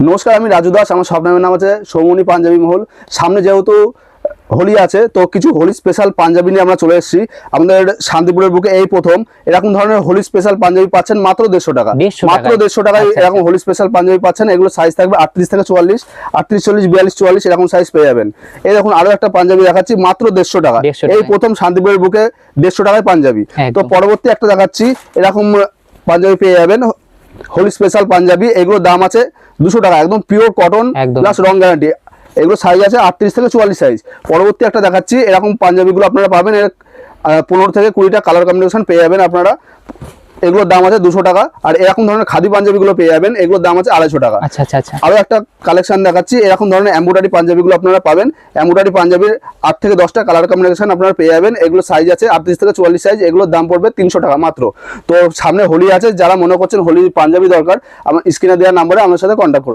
নমস্কার, আমি রাজু দাস। আমার সব নামের নাম আছে সৌমনি পাঞ্জাবি মহল। সামনে যেহেতু হোলি আছে, তো কিছু হোলি স্পেশাল পাঞ্জাবি নিয়ে আমরা চলে এসেছি। আমাদের শান্তিপুরের বুকে এই প্রথম এরকম ধরনের হোলি স্পেশাল পাঞ্জাবি পাচ্ছেন মাত্র 150 টাকা। মাত্র 150 টাকায় এরকম হোলি স্পেশাল পাঞ্জাবি পাচ্ছেন। এগুলো সাইজ থাকবে 38 থেকে 44, 38, 40, 42, 44 এরকম সাইজ পেয়ে যাবেন। এই দেখুন আরো একটা পাঞ্জাবি দেখাচ্ছি মাত্র 150 টাকা। এই প্রথম শান্তিপুরের বুকে 150 টাকায় পাঞ্জাবি। তো পরবর্তী একটা দেখাচ্ছি, এরকম পাঞ্জাবি পেয়ে যাবেন হোলি স্পেশাল পাঞ্জাবি। এগুলোর দাম আছে 200 টাকা, একদম পিওর কটন প্লাস রং গ্যারান্টি। এগুলো সাইজ আছে 38 থেকে 44 সাইজ। পরবর্তী একটা দেখাচ্ছি, এরকম পাঞ্জাবিগুলো আপনারা পাবেন 15 থেকে 20টা কালার কম্বিনেশন পেয়ে যাবেন আপনারা। এগুলোর দাম আছে 200 টাকা। আর এরকম ধরনের খাদি পাঞ্জাবিগুলো পেয়ে যাবেন, এগুলোর দাম আছে 250 টাকা। আরো একটা কালেকশন দেখাচ্ছি, এরকম ধরনের এমব্রয়ডারি পাঞ্জাবিগুলো আপনারা পাবেন। এমব্রয়ডারি পাঞ্জাবির 8 থেকে 10টা কালার কম্বিনেশন আপনারা পেয়ে যাবেন। এগুলো সাইজ আছে 38 থেকে 44 সাইজ। এগুলোর দাম পড়বে 300 টাকা মাত্র। তো সামনে হোলি আছে, যারা মনে করছেন হোলি পাঞ্জাবি দরকার, আমার স্ক্রিনে দেওয়া নাম্বারে আমার সাথে কন্ট্যাক্ট করুন।